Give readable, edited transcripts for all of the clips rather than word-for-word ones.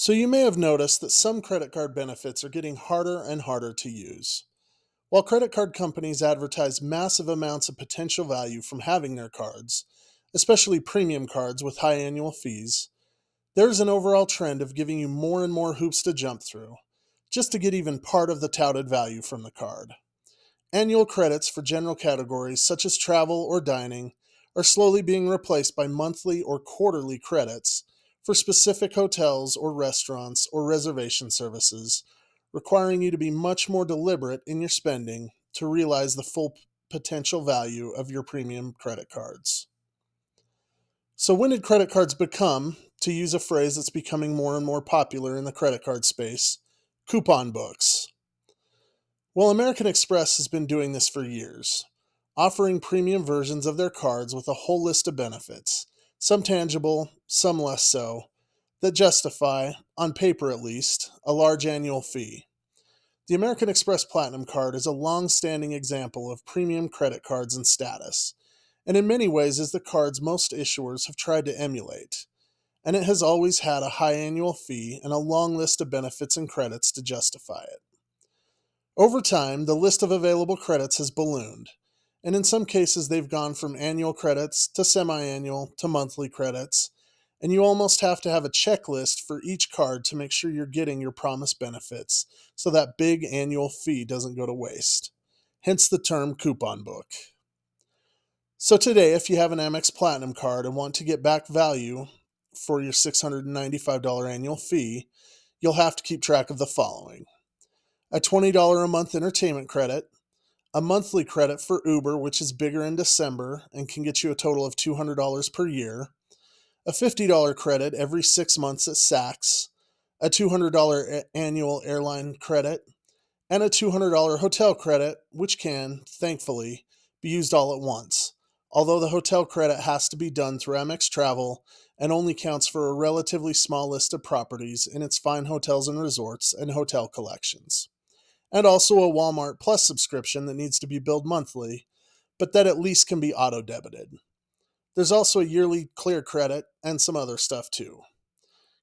So you may have noticed that some credit card benefits are getting harder and harder to use. While credit card companies advertise massive amounts of potential value from having their cards, especially premium cards with high annual fees, there's an overall trend of giving you more and more hoops to jump through, just to get even part of the touted value from the card. Annual credits for general categories such as travel or dining are slowly being replaced by monthly or quarterly credits for specific hotels or restaurants or reservation services, requiring you to be much more deliberate in your spending to realize the full potential value of your premium credit cards. So, when did credit cards become, to use a phrase that's becoming more and more popular in the credit card space, coupon books? Well, American Express has been doing this for years, offering premium versions of their cards with a whole list of benefits, some tangible, some less so, that justify, on paper at least, a large annual fee. The American Express Platinum card is a long standing example of premium credit cards and status, and in many ways is the cards most issuers have tried to emulate. And it has always had a high annual fee and a long list of benefits and credits to justify it. Over time, the list of available credits has ballooned, and in some cases they've gone from annual credits to semi-annual to monthly credits, and you almost have to have a checklist for each card to make sure you're getting your promised benefits, so that big annual fee doesn't go to waste. Hence the term coupon book. So today, if you have an Amex Platinum card and want to get back value for your $695 annual fee, you'll have to keep track of the following: a $20 a month entertainment credit, a monthly credit for Uber, which is bigger in December and can get you a total of $200 per year, a $50 credit every 6 months at Saks, a $200 annual airline credit, and a $200 hotel credit, which can, thankfully, be used all at once, although the hotel credit has to be done through Amex Travel and only counts for a relatively small list of properties in its fine hotels and resorts and hotel collections. And also a Walmart Plus subscription that needs to be billed monthly, but that at least can be auto-debited. There's also a yearly clear credit and some other stuff too.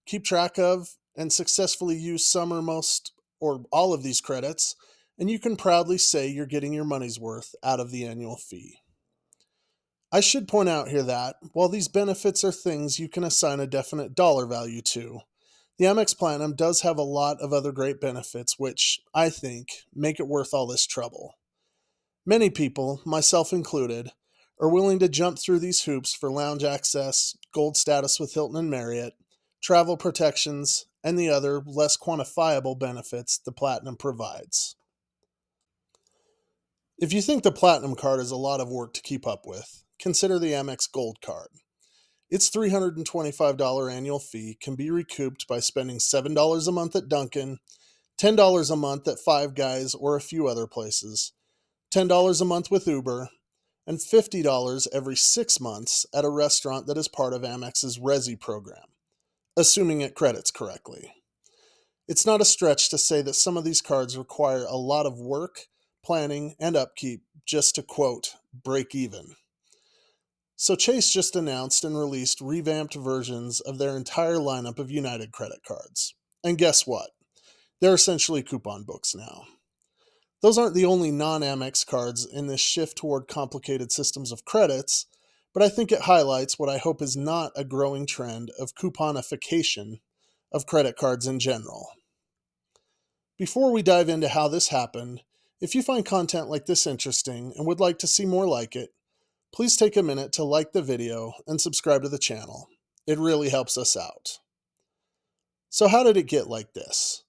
Keep track of and successfully use some or most or all of these credits, and you can proudly say you're getting your money's worth out of the annual fee. I should point out here that, while these benefits are things you can assign a definite dollar value to, the Amex Platinum does have a lot of other great benefits which, I think, make it worth all this trouble. Many people, myself included, are willing to jump through these hoops for lounge access, gold status with Hilton and Marriott, travel protections, and the other, less quantifiable benefits the Platinum provides. If you think the Platinum card is a lot of work to keep up with, consider the Amex Gold card. Its $325 annual fee can be recouped by spending $7 a month at Dunkin', $10 a month at Five Guys or a few other places, $10 a month with Uber, and $50 every 6 months at a restaurant that is part of Amex's Resi program, assuming it credits correctly. It's not a stretch to say that some of these cards require a lot of work, planning, and upkeep just to, quote, break even. So Chase just announced and released revamped versions of their entire lineup of United credit cards. And guess what? They're essentially coupon books now. Those aren't the only non-Amex cards in this shift toward complicated systems of credits, but I think it highlights what I hope is not a growing trend of couponification of credit cards in general. Before we dive into how this happened, if you find content like this interesting and would like to see more like it, please take a minute to like the video and subscribe to the channel. It really helps us out. So how did it get like this?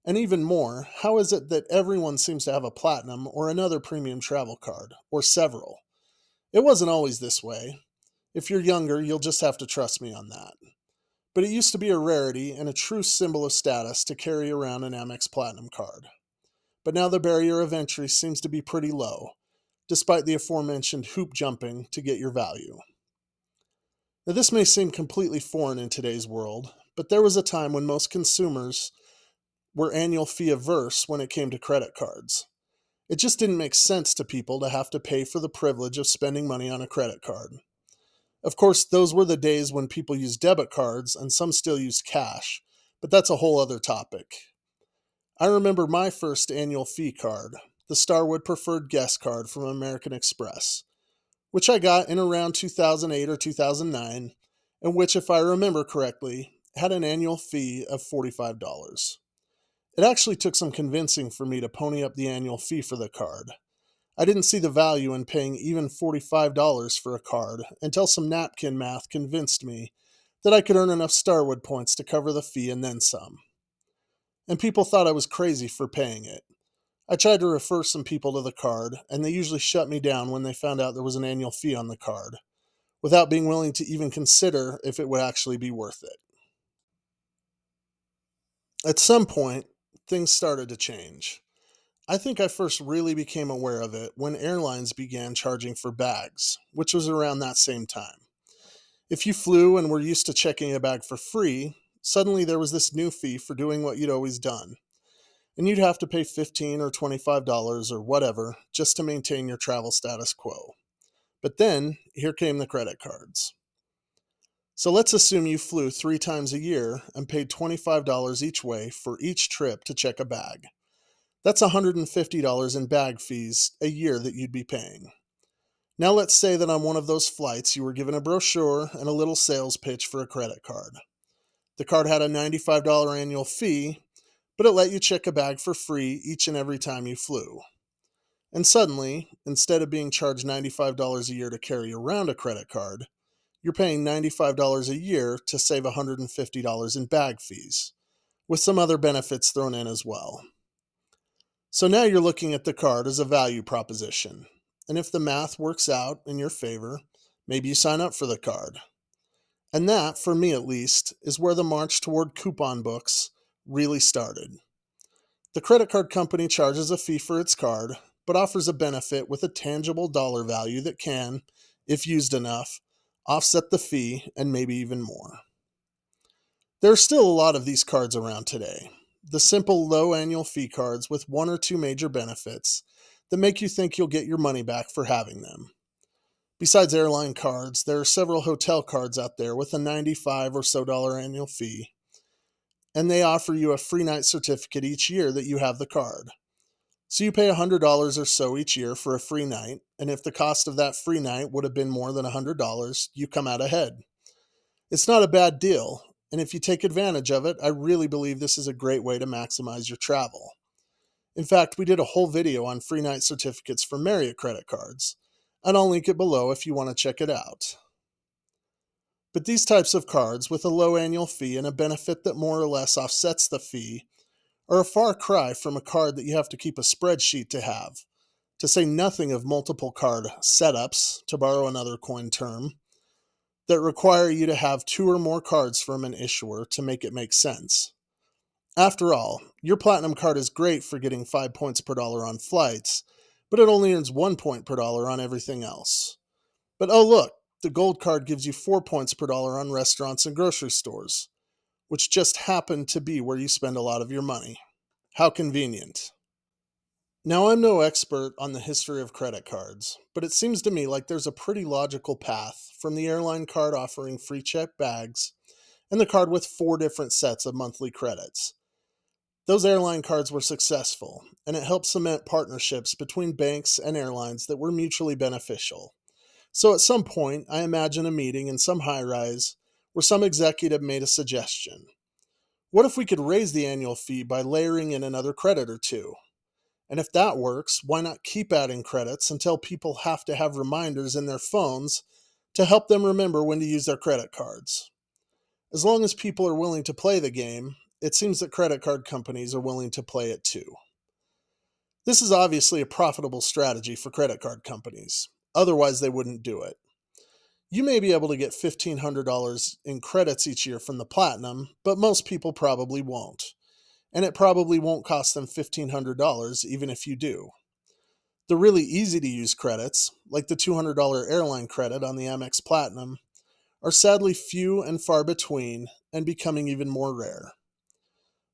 And even more, how is it that everyone seems to have a Platinum or another premium travel card, or several? It wasn't always this way. If you're younger, you'll just have to trust me on that. But it used to be a rarity and a true symbol of status to carry around an Amex Platinum card. But now the barrier of entry seems to be pretty low, despite the aforementioned hoop jumping to get your value. Now, this may seem completely foreign in today's world, but there was a time when most consumers were annual fee averse when it came to credit cards. It just didn't make sense to people to have to pay for the privilege of spending money on a credit card. Of course, those were the days when people used debit cards and some still used cash, but that's a whole other topic. I remember my first annual fee card, the Starwood Preferred Guest Card from American Express, which I got in around 2008 or 2009, and which, if I remember correctly, had an annual fee of $45. It actually took some convincing for me to pony up the annual fee for the card. I didn't see the value in paying even $45 for a card until some napkin math convinced me that I could earn enough Starwood points to cover the fee and then some. And people thought I was crazy for paying it. I tried to refer some people to the card, and they usually shut me down when they found out there was an annual fee on the card, without being willing to even consider if it would actually be worth it. At some point, things started to change. I think I first really became aware of it when airlines began charging for bags, which was around that same time. If you flew and were used to checking a bag for free, suddenly there was this new fee for doing what you'd always done. And you'd have to pay $15 or $25 or whatever just to maintain your travel status quo. But then, here came the credit cards. So let's assume you flew 3 times a year and paid $25 each way for each trip to check a bag. That's $150 in bag fees a year that you'd be paying. Now let's say that on one of those flights you were given a brochure and a little sales pitch for a credit card. The card had a $95 annual fee, but it let you check a bag for free each and every time you flew. And suddenly, instead of being charged $95 a year to carry around a credit card, you're paying $95 a year to save $150 in bag fees, with some other benefits thrown in as well. So now you're looking at the card as a value proposition. And if the math works out in your favor, maybe you sign up for the card. And that, for me at least, is where the march toward coupon books really started. The credit card company charges a fee for its card, but offers a benefit with a tangible dollar value that can, if used enough, offset the fee and maybe even more. There are still a lot of these cards around today. The simple low annual fee cards with one or two major benefits that make you think you'll get your money back for having them. Besides airline cards, there are several hotel cards out there with a $95 or so annual fee, and they offer you a free night certificate each year that you have the card. So you pay $100 or so each year for a free night, and if the cost of that free night would have been more than $100, you come out ahead. It's not a bad deal, and if you take advantage of it, I really believe this is a great way to maximize your travel. In fact, we did a whole video on free night certificates for Marriott credit cards, and I'll link it below if you want to check it out. But these types of cards with a low annual fee and a benefit that more or less offsets the fee are a far cry from a card that you have to keep a spreadsheet to have, to say nothing of multiple card setups, to borrow another coin term, that require you to have 2 or more cards from an issuer to make it make sense. After all, your Platinum card is great for getting 5 points per dollar on flights, but it only earns 1 point per dollar on everything else. But oh look, the Gold card gives you 4 points per dollar on restaurants and grocery stores, which just happen to be where you spend a lot of your money. How convenient. Now, I'm no expert on the history of credit cards, but it seems to me like there's a pretty logical path from the airline card offering free checked bags and the card with 4 different sets of monthly credits. Those airline cards were successful, and it helped cement partnerships between banks and airlines that were mutually beneficial. So at some point, I imagine a meeting in some high rise where some executive made a suggestion. What if we could raise the annual fee by layering in another credit or two? And if that works, why not keep adding credits until people have to have reminders in their phones to help them remember when to use their credit cards? As long as people are willing to play the game, it seems that credit card companies are willing to play it too. This is obviously a profitable strategy for credit card companies. Otherwise, they wouldn't do it. You may be able to get $1,500 in credits each year from the Platinum, but most people probably won't. And it probably won't cost them $1,500 even if you do. The really easy to use credits, like the $200 airline credit on the AMEX Platinum, are sadly few and far between and becoming even more rare.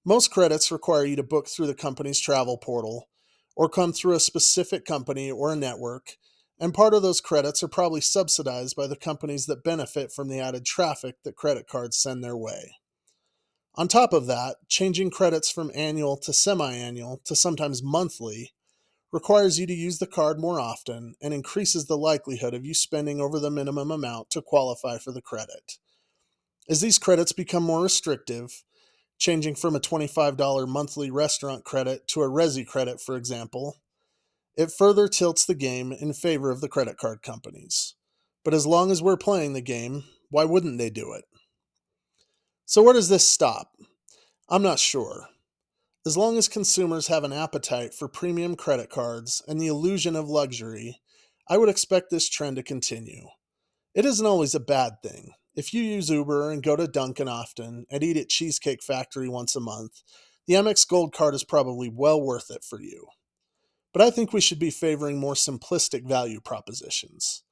Most credits require you to book through the company's travel portal or come through a specific company or a network, and part of those credits are probably subsidized by the companies that benefit from the added traffic that credit cards send their way. On top of that, changing credits from annual to semi-annual to sometimes monthly requires you to use the card more often and increases the likelihood of you spending over the minimum amount to qualify for the credit. As these credits become more restrictive, changing from a $25 monthly restaurant credit to a Resi credit, for example, it further tilts the game in favor of the credit card companies. But as long as we're playing the game, why wouldn't they do it? So where does this stop? I'm not sure. As long as consumers have an appetite for premium credit cards and the illusion of luxury, I would expect this trend to continue. It isn't always a bad thing. If you use Uber and go to Dunkin' often and eat at Cheesecake Factory once a month, the Amex Gold card is probably well worth it for you. But I think we should be favoring more simplistic value propositions.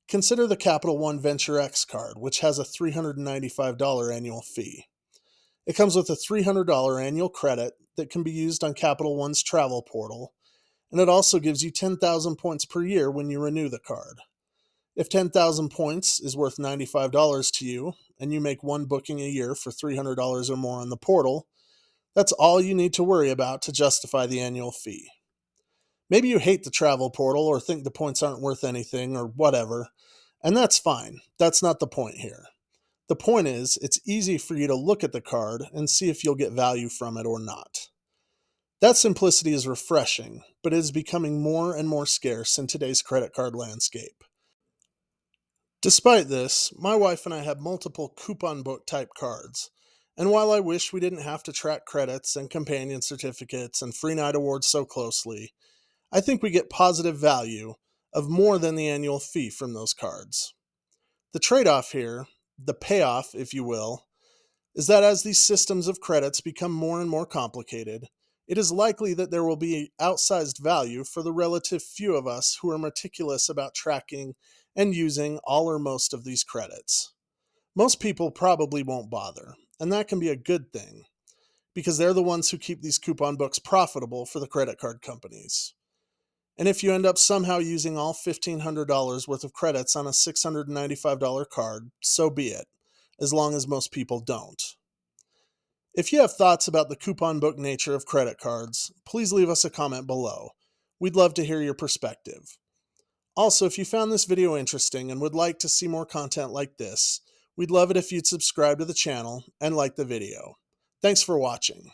Consider the Capital One Venture X card, which has a $395 annual fee. It comes with a $300 annual credit that can be used on Capital One's travel portal, and it also gives you 10,000 points per year when you renew the card. If 10,000 points is worth $95 to you, and you make one booking a year for $300 or more on the portal, that's all you need to worry about to justify the annual fee. Maybe you hate the travel portal or think the points aren't worth anything or whatever, and that's fine. That's not the point here. The point is, it's easy for you to look at the card and see if you'll get value from it or not. That simplicity is refreshing, but it is becoming more and more scarce in today's credit card landscape. Despite this, my wife and I have multiple coupon book type cards, and while I wish we didn't have to track credits and companion certificates and free night awards so closely, I think we get positive value of more than the annual fee from those cards. The trade-off here, the payoff, if you will, is that as these systems of credits become more and more complicated, it is likely that there will be outsized value for the relative few of us who are meticulous about tracking and using all or most of these credits. Most people probably won't bother, and that can be a good thing, because they're the ones who keep these coupon books profitable for the credit card companies. And if you end up somehow using all $1,500 worth of credits on a $695 card, so be it, as long as most people don't. If you have thoughts about the coupon book nature of credit cards, please leave us a comment below. We'd love to hear your perspective. Also, if you found this video interesting and would like to see more content like this, we'd love it if you'd subscribe to the channel and like the video. Thanks for watching.